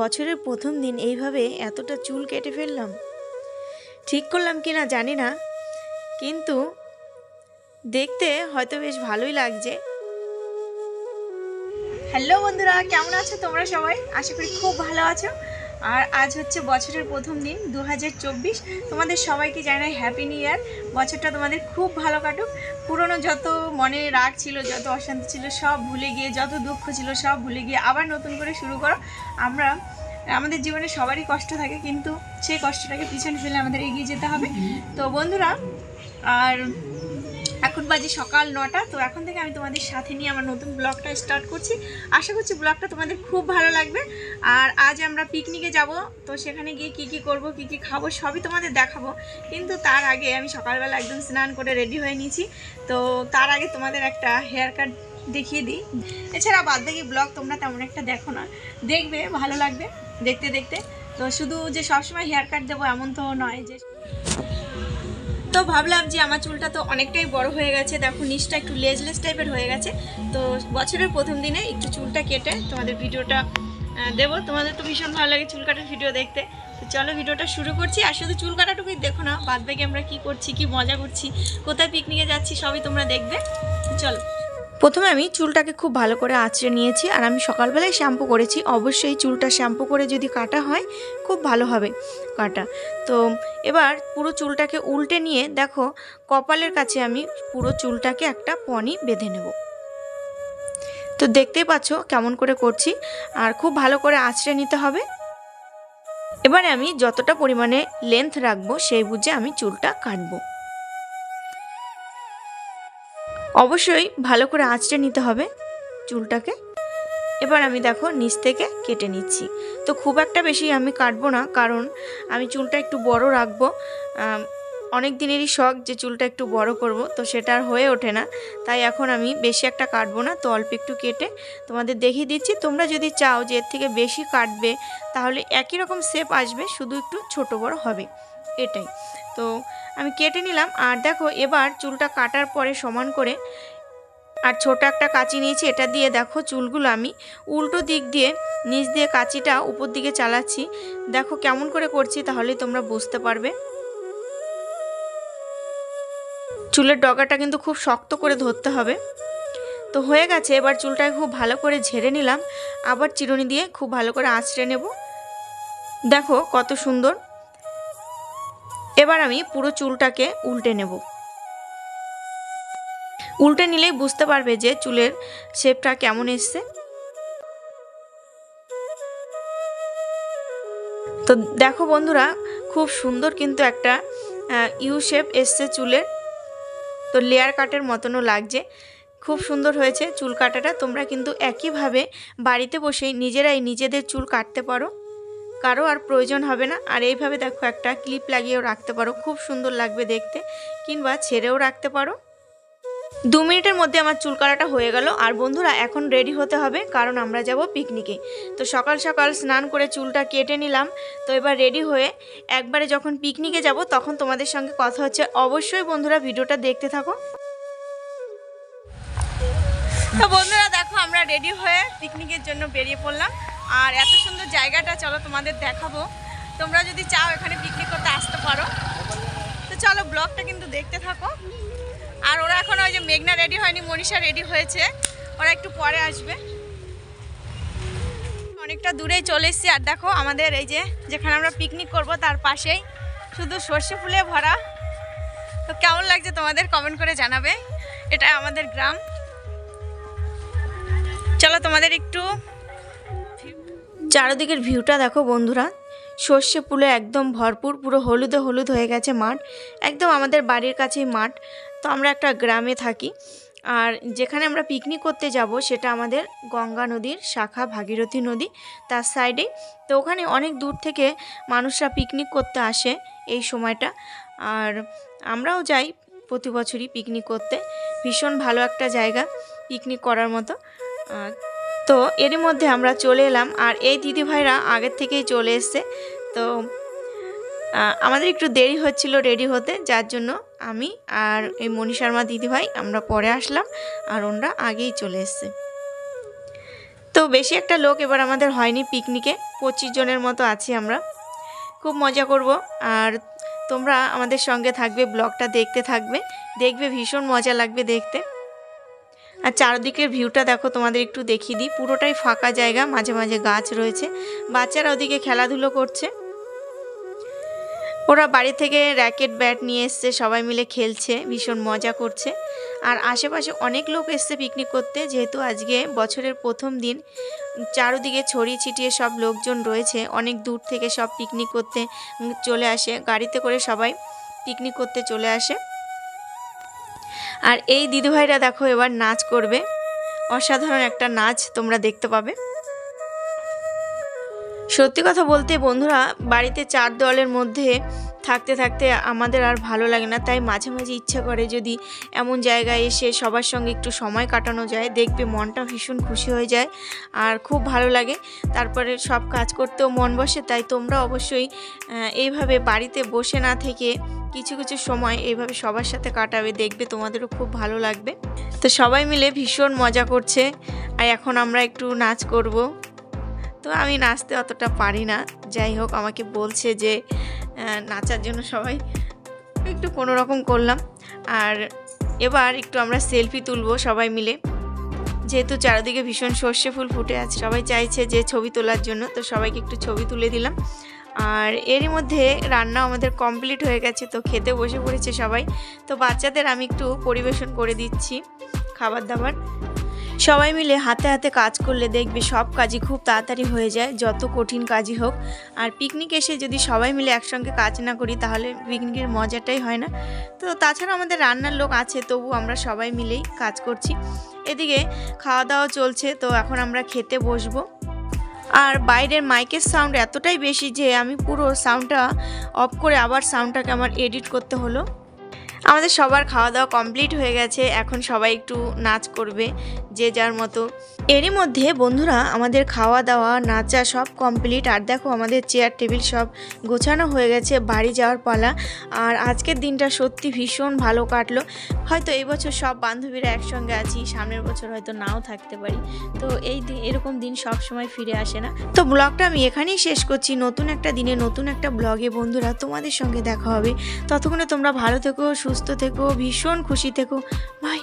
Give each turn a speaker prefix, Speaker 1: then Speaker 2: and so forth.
Speaker 1: বছরের প্রথম দিন এইভাবে এতটা চুল কেটে ফেললাম। ঠিক করলাম কি না জানি না, কিন্তু দেখতে হয়তো বেশ ভালোই লাগছে। হ্যালো বন্ধুরা, কেমন আছো তোমরা সবাই? আশা করি খুব ভালো আছো। আর আজ হচ্ছে বছরের প্রথম দিন 2024। তোমাদের সবাইকে জানাই হ্যাপি নিউ ইয়ার। বছরটা তোমাদের খুব ভালো কাটুক। পুরনো যত মনে রাগ ছিল, যত অশান্তি ছিল সব ভুলে গিয়ে, যত দুঃখ ছিল সব ভুলে গিয়ে আবার নতুন করে শুরু করো। আমাদের জীবনে সবারই কষ্ট থাকে, কিন্তু সেই কষ্টটাকে পিছনে ফেলে আমাদের এগিয়ে যেতে হবে। তো বন্ধুরা, আর এখন বাজে সকাল 9টা। তো এখন থেকে আমি তোমাদের সাথে নিয়ে আমার নতুন ব্লগটা স্টার্ট করছি। আশা করছি ব্লগটা তোমাদের খুব ভালো লাগবে। আর আজ আমরা পিকনিকে যাব, তো সেখানে গিয়ে কি কি করব, কি কি খাবো সবই তোমাদের দেখাবো। কিন্তু তার আগে আমি সকালবেলা একদম স্নান করে রেডি হয়ে নিয়েছি। তো তার আগে তোমাদের একটা হেয়ার কাট দেখিয়ে দিই। এছাড়া বাদবাকি ব্লগ তোমরা তেমন একটা দেখো না, দেখবে ভালো লাগবে দেখতে দেখতে। তো শুধু যে সবসময় হেয়ার কাট দেবো এমন তো নয়। যে তো ভাবলাম যে আমার চুলটা তো অনেকটাই বড় হয়ে গেছে, দেখো নিচটা একটু লেজলেস টাইপের হয়ে গেছে। তো বছরের প্রথম দিনে একটু চুলটা কেটে তোমাদের ভিডিওটা দেবো। তোমাদের তো ভীষণ ভালো লাগে চুল কাটার ভিডিও দেখতে। তো চলো ভিডিওটা শুরু করছি। আর শুধু চুল কাটাটুকুই দেখো না, বাদ বাকি আমরা কী করছি, কি মজা করছি, কোথায় পিকনিকে যাচ্ছি সবই তোমরা দেখবে। চলো, প্রথমে আমি চুলটাকে খুব ভালো করে আঁচড়ে নিয়েছি। আর আমি সকালবেলায় শ্যাম্পু করেছি। অবশ্যই চুলটা শ্যাম্পু করে যদি কাটা হয় খুব ভালো হবে কাটা। তো এবার পুরো চুলটাকে উল্টে নিয়ে দেখো কপালের কাছে আমি পুরো চুলটাকে একটা পনি বেঁধে নেব। তো দেখতেই পাচ্ছ কেমন করে করছি। আর খুব ভালো করে আঁচড়ে নিতে হবে। এবারে আমি যতটা পরিমাণে লেন্থ রাখবো সেই বুঝে আমি চুলটা কাটবো। অবশ্যই ভালো করে আঁচড়ে নিতে হবে চুলটাকে। এবার আমি দেখো নিচ থেকে কেটে নিচ্ছি। তো খুব একটা বেশি আমি কাটবো না, কারণ আমি চুলটা একটু বড় রাখবো। অনেক দিনেরই শখ যে চুলটা একটু বড় করব, তো সেটা আর হয়ে ওঠে না। তাই এখন আমি বেশি একটা কাটবো না, তো অল্প একটু কেটে তোমাদের দেখিয়ে দিচ্ছি। তোমরা যদি চাও যে এর থেকে বেশি কাটবে তাহলে একই রকম শেপ আসবে, শুধু একটু ছোট বড় হবে, এটাই। তো আমি কেটে নিলাম। আর দেখো এবার চুলটা কাটার পরে সমান করে আর ছোট একটা কাঁচি নিয়েছি, এটা দিয়ে দেখো চুলগুলো আমি উল্টো দিক দিয়ে নিচ দিয়ে কাঁচিটা উপর দিকে চালাচ্ছি। দেখো কেমন করে করছি, তাহলে তোমরা বুঝতে পারবে। চুলের ডগাটা কিন্তু খুব শক্ত করে ধরতে হবে। তো হয়ে গেছে। এবার চুলটাকে খুব ভালো করে ঝেড়ে নিলাম। আবার চিরুনি দিয়ে খুব ভালো করে আঁচড়ে নেব। দেখো কত সুন্দর। এবার আমি পুরো চুলটাকে উল্টে নেব। উল্টে নিলেই বুঝতে পারবে যে চুলের শেপটা কেমন এসছে। তো দেখো বন্ধুরা, খুব সুন্দর কিন্তু একটা ইউ শেপ এসছে চুলের। তো লেয়ার কাটের মতনও লাগছে, খুব সুন্দর হয়েছে চুল কাটাটা। তোমরা কিন্তু একইভাবে বাড়িতে বসেই নিজেরাই নিজেদের চুল কাটতে পারো, কারো আর প্রয়োজন হবে না। আর এইভাবে দেখো একটা ক্লিপ লাগিয়েও রাখতে পারো, খুব সুন্দর লাগবে দেখতে, কিংবা ছেড়েও রাখতে পারো। 2 মিনিটের মধ্যে আমার চুল কাটাটা হয়ে গেল। আর বন্ধুরা এখন রেডি হতে হবে, কারণ আমরা যাব পিকনিকে। তো সকাল সকাল স্নান করে চুলটা কেটে নিলাম। তো এবার রেডি হয়ে একবারে যখন পিকনিকে যাব তখন তোমাদের সঙ্গে কথা হচ্ছে। অবশ্যই বন্ধুরা ভিডিওটা দেখতে থাকো। তো বন্ধুরা দেখো আমরা রেডি হয়ে পিকনিকের জন্য বেরিয়ে পড়লাম। আর এত সুন্দর জায়গাটা চলো তোমাদের দেখাবো। তোমরা যদি চাও এখানে পিকনিক করতে আসতে পারো। তো চলো ব্লগটা কিন্তু দেখতে থাকো। আর ওরা এখন ওই যে মেঘনা রেডি হয়নি, মনীষা রেডি হয়েছে, ওরা একটু পরে আসবে। অনেকটা দূরেই চলে এসেছি। আর দেখো আমাদের এই যে যেখানে আমরা পিকনিক করব তার পাশেই শুধু সর্ষে ফুলে ভরা। তো কেমন লাগছে তোমাদের কমেন্ট করে জানাবে। এটা আমাদের গ্রাম। চলো তোমাদের একটু চারিদিকের ভিউটা দেখো বন্ধুরা। সর্ষে ফুলে একদম ভরপুর, পুরো হলুদে হলুদ হয়ে গেছে মাঠ, একদম আমাদের বাড়ির কাছেই মাঠ। তো আমরা একটা গ্রামে থাকি। আর যেখানে আমরা পিকনিক করতে যাব সেটা আমাদের গঙ্গা নদীর শাখা ভাগীরথী নদী, তার সাইডেই। তো ওখানে অনেক দূর থেকে মানুষরা পিকনিক করতে আসে এই সময়টা। আর আমরাও যাই প্রতি বছরই পিকনিক করতে। ভীষণ ভালো একটা জায়গা পিকনিক করার মতো। তো এরই মধ্যে আমরা চলে এলাম। আর এই দিদিভাইরা আগের থেকেই চলে এসছে। তো আমাদের একটু দেরি হচ্ছিল রেডি হতে, যার জন্য আমি আর এই মনীষার মা দিদিভাই আমরা পরে আসলাম, আর ওনারা আগেই চলে এসছে। তো তো বেশি একটা লোক এবার আমাদের হয়নি পিকনিকে, 25 জনের মতো আছি আমরা। খুব মজা করব আর তোমরা আমাদের সঙ্গে থাকবে, ব্লগটা দেখতে থাকবে, দেখবে ভীষণ মজা লাগবে দেখতে। আর চারদিকের ভিউটা দেখো, তোমাদের একটু দেখিয়ে দিই। পুরোটাই ফাঁকা জায়গা, মাঝে মাঝে গাছ রয়েছে, বাচ্চারা ওদিকে খেলাধুলো করছে। ওরা বাড়ি থেকে র্যাকেট ব্যাট নিয়ে এসছে, সবাই মিলে খেলছে, ভীষণ মজা করছে। আর আশেপাশে অনেক লোক এসছে পিকনিক করতে, যেহেতু আজকে বছরের প্রথম দিন। চারদিকে ছড়িয়ে ছিটিয়ে সব লোকজন রয়েছে, অনেক দূর থেকে সব পিকনিক করতে চলে আসে, গাড়িতে করে সবাই পিকনিক করতে চলে আসে। আর এই দিদিভাইরা দেখো এবার নাচ করবে, অসাধারণ একটা নাচ তোমরা দেখতে পাবে। সত্যি কথা বলতে বন্ধুরা, বাড়িতে 4 দেওয়ালের মধ্যে থাকতে থাকতে আমাদের আর ভালো লাগে না, তাই মাঝে মাঝে ইচ্ছা করে যদি এমন জায়গায় এসে সবার সঙ্গে একটু সময় কাটানো যায়, দেখবে মনটা ভীষণ খুশি হয়ে যায় আর খুব ভালো লাগে। তারপরে সব কাজ করতেও মন বসে। তাই তোমরা অবশ্যই এইভাবে বাড়িতে বসে না থেকে কিছু কিছু সময় এইভাবে সবার সাথে কাটাবে, দেখবে তোমাদেরও খুব ভালো লাগবে। তো সবাই মিলে ভীষণ মজা করছে। আর এখন আমরা একটু নাচ করব। তো আমি নাচতে অতটা পারি না, যাই হোক আমাকে বলছে যে নাচার জন্য, সবাই একটু কোনো রকম করলাম। আর এবার একটু আমরা সেলফি তুলবো সবাই মিলে, যেহেতু চারিদিকে ভীষণ সর্ষে ফুল ফুটে আছে, সবাই চাইছে যে ছবি তোলার জন্য, তো সবাইকে একটু ছবি তুলে দিলাম। আর এরই মধ্যে রান্না আমাদের কমপ্লিট হয়ে গেছে, তো খেতে বসে পড়েছে সবাই। তো বাচ্চাদের আমি একটু পরিবেশন করে দিচ্ছি খাবার দাবার। সবাই মিলে হাতে হাতে কাজ করলে দেখবে সব কাজই খুব তাড়াতাড়ি হয়ে যায়, যত কঠিন কাজই হোক। আর পিকনিক এসে যদি সবাই মিলে একসঙ্গে কাজ না করি তাহলে পিকনিকের মজাটাই হয় না। তো তাছাড়া আমাদের রান্নার লোক আছে, তবু আমরা সবাই মিলেই কাজ করছি। এদিকে খাওয়া দাওয়া চলছে, তো এখন আমরা খেতে বসবো। আর বাইরের মাইকের সাউন্ড এতটাই বেশি যে আমি পুরো সাউন্ডটা অফ করে আবার সাউন্ডটাকে আমার এডিট করতে হলো। আমাদের সবার খাওয়া দাওয়া কমপ্লিট হয়ে গেছে, এখন সবাই একটু নাচ করবে যে যার মতো। এরই মধ্যে বন্ধুরা আমাদের খাওয়া দাওয়া নাচা সব কমপ্লিট। আর দেখো আমাদের চেয়ার টেবিল সব গোছানো হয়ে গেছে, বাড়ি যাওয়ার পালা। আর আজকের দিনটা সত্যি ভীষণ ভালো কাটলো। হয়তো এই বছর সব বান্ধবীরা একসঙ্গে আছি, সামনের বছর হয়তো নাও থাকতে পারি। তো এরকম দিন সব সময় ফিরে আসে না। তো ব্লগটা আমি এখানেই শেষ করছি। নতুন একটা দিনে নতুন একটা ব্লগে বন্ধুরা তোমাদের সঙ্গে দেখা হবে। ততক্ষণে তোমরা ভালো থেকো, সুস্থ থেকো, ভীষণ খুশি থেকো। বাই।